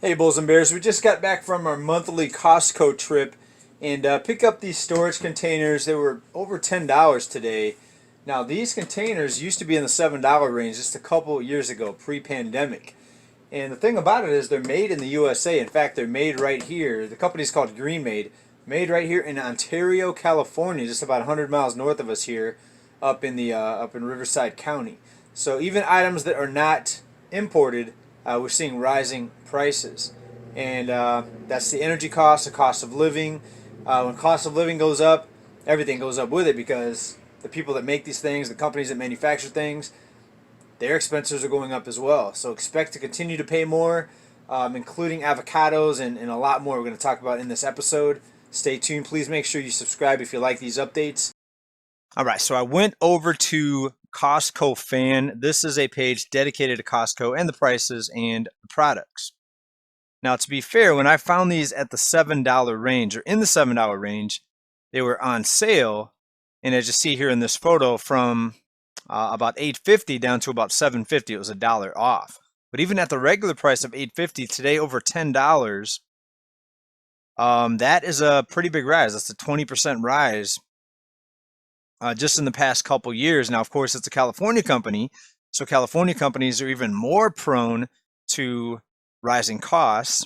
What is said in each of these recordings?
Hey, Bulls and Bears. We just got back from our monthly Costco trip and pick up these storage containers. They were over $10 today. Now, these containers used to be in the $7 range just a couple years ago, pre-pandemic. And the thing about it is they're made in the USA. In fact, they're made right here. The company's called Green made right here in Ontario, California, just about 100 miles north of us here, up in Riverside County. So even items that are not imported, we're seeing rising prices, and that's the energy cost, the cost of living. When cost of living goes up, everything goes up with it because the people that make these things, the companies that manufacture things, their expenses are going up as well. So expect to continue to pay more, including avocados and a lot more we're going to talk about in this episode. Stay tuned. Please make sure you subscribe if you like these updates. All right, so I went over to Costco Fan. This is a page dedicated to Costco and the prices and the products. Now, to be fair, when I found these at the $7 range or in the $7 range, they were on sale. And as you see here in this photo, from about $8.50 down to about $7.50, it was $1 off. But even at the regular price of $8.50 today, over $10, that is a pretty big rise. That's a 20% rise just in the past couple years. Now, of course, it's a California company, so California companies are even more prone to rising costs.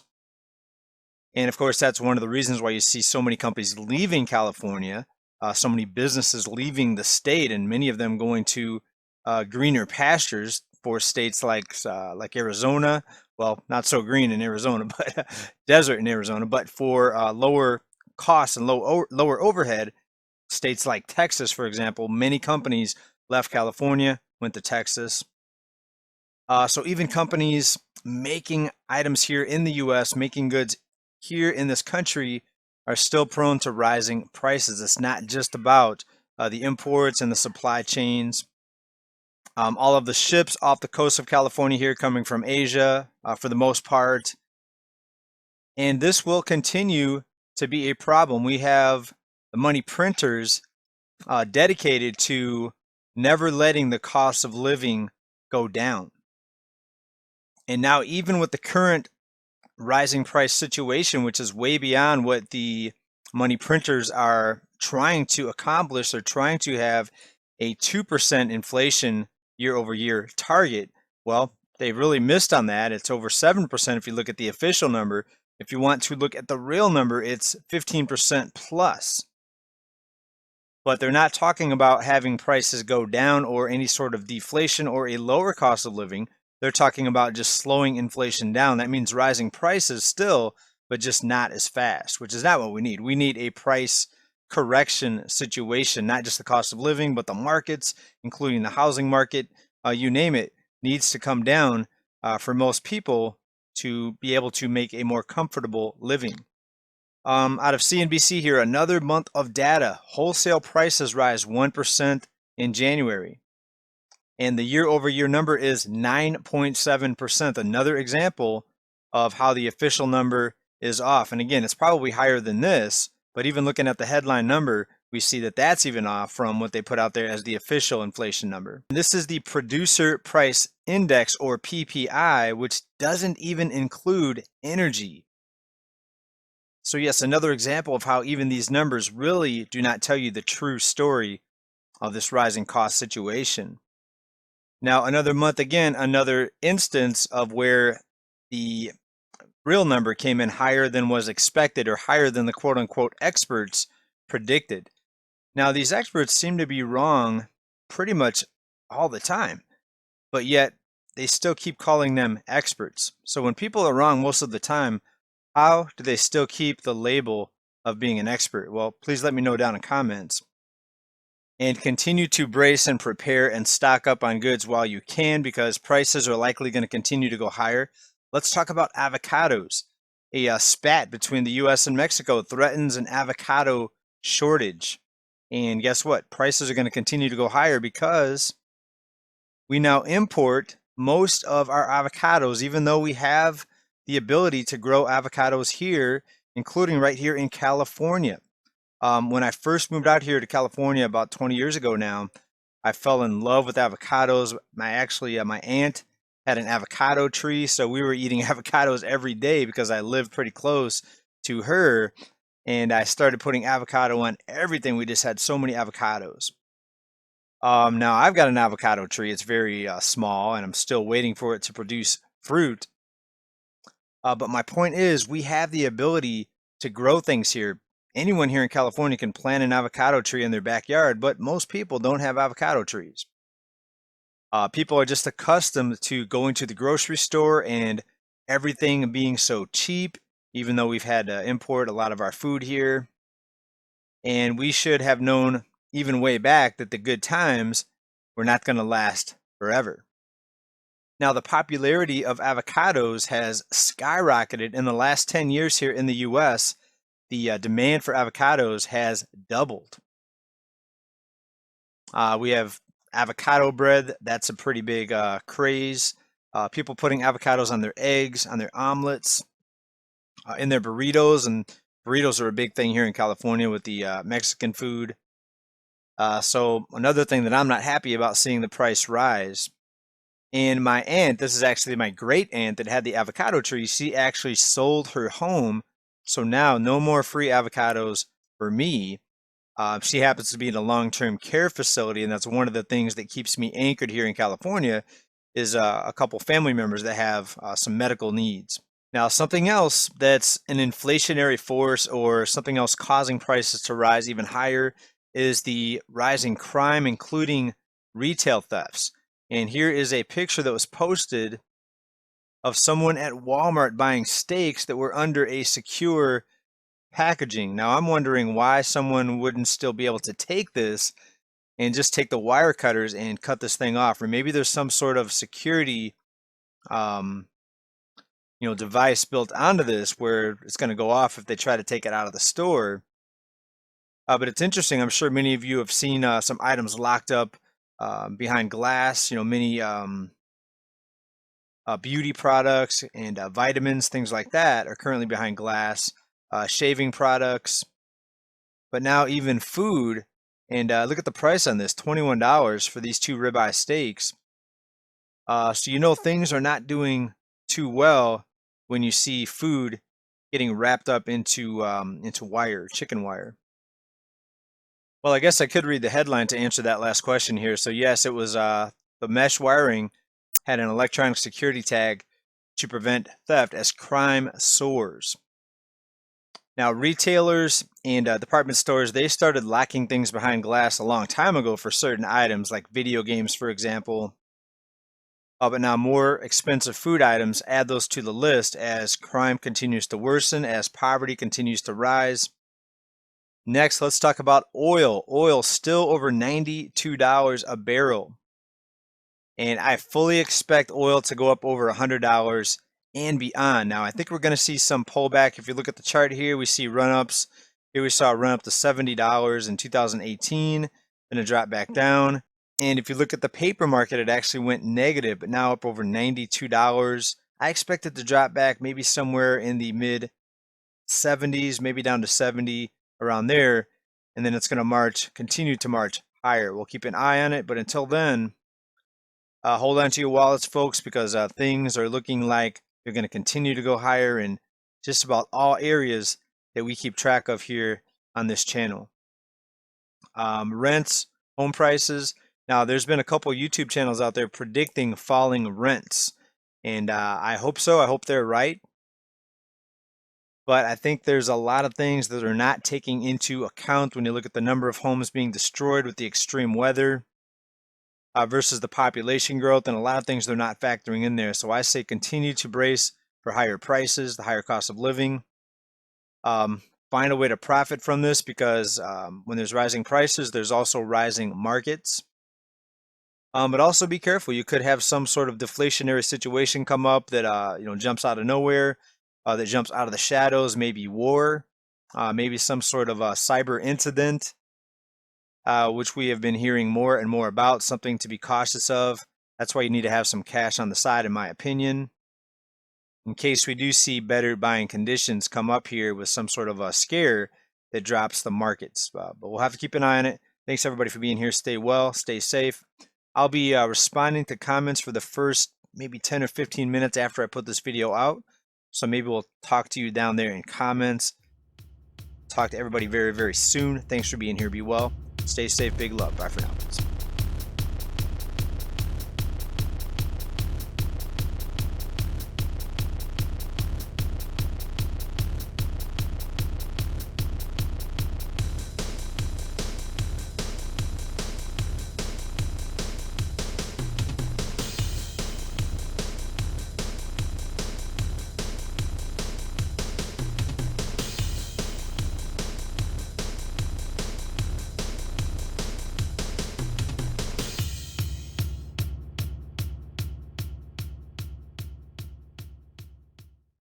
And of course, that's one of the reasons why you see so many companies leaving California, so many businesses leaving the state, and many of them going to greener pastures for states like Arizona. Well, not so green in Arizona, but desert in Arizona. But for lower costs and lower overhead, states like Texas, for example, many companies left California, went to Texas. So even companies making items here in the U.S., making goods here in this country, are still prone to rising prices. It's not just about the imports and the supply chains. All of the ships off the coast of California here coming from Asia for the most part. And this will continue to be a problem. We have the money printers dedicated to never letting the cost of living go down. And now, even with the current rising price situation, which is way beyond what the money printers are trying to accomplish, they're trying to have a 2% inflation year over year target. Well, they really missed on that. It's over 7% if you look at the official number. If you want to look at the real number, it's 15% plus. But they're not talking about having prices go down or any sort of deflation or a lower cost of living. They're talking about just slowing inflation down. That means rising prices still, but just not as fast, which is not what we need. We need a price correction situation, not just the cost of living, but the markets, including the housing market, you name it, needs to come down for most people to be able to make a more comfortable living. Out of CNBC here, another month of data. Wholesale prices rise 1% in January. And the year over year number is 9.7%. Another example of how the official number is off. And again, it's probably higher than this, but even looking at the headline number, we see that that's even off from what they put out there as the official inflation number. And this is the Producer Price Index, or PPI, which doesn't even include energy. So yes, another example of how even these numbers really do not tell you the true story of this rising cost situation. Now, another month again, another instance of where the real number came in higher than was expected, or higher than the quote unquote experts predicted. Now, these experts seem to be wrong pretty much all the time, but yet they still keep calling them experts. So when people are wrong most of the time, how do they still keep the label of being an expert? Well, please let me know down in comments. And continue to brace and prepare and stock up on goods while you can, because prices are likely going to continue to go higher. Let's talk about avocados. A spat between the US and Mexico threatens an avocado shortage. And guess what? Prices are going to continue to go higher because we now import most of our avocados, even though we have the ability to grow avocados here, including right here in California. When I first moved out here to California about 20 years ago now, I fell in love with avocados. My aunt had an avocado tree, so we were eating avocados every day because I lived pretty close to her, and I started putting avocado on everything. We just had so many avocados. Now I've got an avocado tree. It's very small, and I'm still waiting for it to produce fruit. But my point is, we have the ability to grow things here. Anyone here in California can plant an avocado tree in their backyard, but most people don't have avocado trees. People are just accustomed to going to the grocery store and everything being so cheap, even though we've had to import a lot of our food here. And we should have known even way back that the good times were not going to last forever. Now, the popularity of avocados has skyrocketed in the last 10 years here in the US. The demand for avocados has doubled. We have avocado bread. That's a pretty big craze. People putting avocados on their eggs, on their omelets, in their burritos. And burritos are a big thing here in California with the Mexican food. So another thing that I'm not happy about seeing the price rise. And my aunt, this is actually my great aunt that had the avocado tree, she actually sold her home. So now no more free avocados for me. She happens to be in a long-term care facility, and that's one of the things that keeps me anchored here in California is a couple family members that have some medical needs. Now, something else that's an inflationary force or something else causing prices to rise even higher is the rising crime, including retail thefts. And here is a picture that was posted of someone at Walmart buying steaks that were under a secure packaging. Now, I'm wondering why someone wouldn't still be able to take this and just take the wire cutters and cut this thing off. Or maybe there's some sort of security device built onto this where it's going to go off if they try to take it out of the store. But it's interesting. I'm sure many of you have seen some items locked up behind glass. Many beauty products and vitamins, things like that, are currently behind glass. Shaving products, but now even food. And look at the price on this, $21 for these 2 ribeye steaks. So things are not doing too well when you see food getting wrapped up into wire, chicken wire. Well, I guess I could read the headline to answer that last question here. So yes, it was the mesh wiring had an electronic security tag to prevent theft as crime soars. Now, retailers and department stores, they started locking things behind glass a long time ago for certain items like video games, for example. But now more expensive food items, add those to the list as crime continues to worsen, as poverty continues to rise. Next, let's talk about oil. Oil still over $92 a barrel. And I fully expect oil to go up over $100 and beyond. Now, I think we're going to see some pullback. If you look at the chart here, we see run-ups. Here we saw a run up to $70 in 2018, then a drop back down. And if you look at the paper market, it actually went negative, but now up over $92. I expect it to drop back maybe somewhere in the mid 70s, maybe down to 70, around there. And then it's going to continue to march higher. We'll keep an eye on it, but until then, hold on to your wallets, folks, because things are looking like they're going to continue to go higher in just about all areas that we keep track of here on this channel. Rents, home prices. Now, there's been a couple YouTube channels out there predicting falling rents, and I hope so. I hope they're right. But I think there's a lot of things that are not taking into account when you look at the number of homes being destroyed with the extreme weather versus the population growth, and a lot of things they're not factoring in there. So I say continue to brace for higher prices, the higher cost of living. Find a way to profit from this because when there's rising prices, there's also rising markets. But also be careful. You could have some sort of deflationary situation come up that jumps out of nowhere, that jumps out of the shadows. Maybe war, maybe some sort of a cyber incident, which we have been hearing more and more about. Something to be cautious of. That's why you need to have some cash on the side, in my opinion, in case we do see better buying conditions come up here with some sort of a scare that drops the markets. But we'll have to keep an eye on it. Thanks everybody for being here. Stay well, stay safe. I'll be responding to comments for the first maybe 10 or 15 minutes after I put this video out. So maybe we'll talk to you down there in comments. Talk to everybody very, very soon. Thanks for being here. Be well. Stay safe. Big love. Bye for now.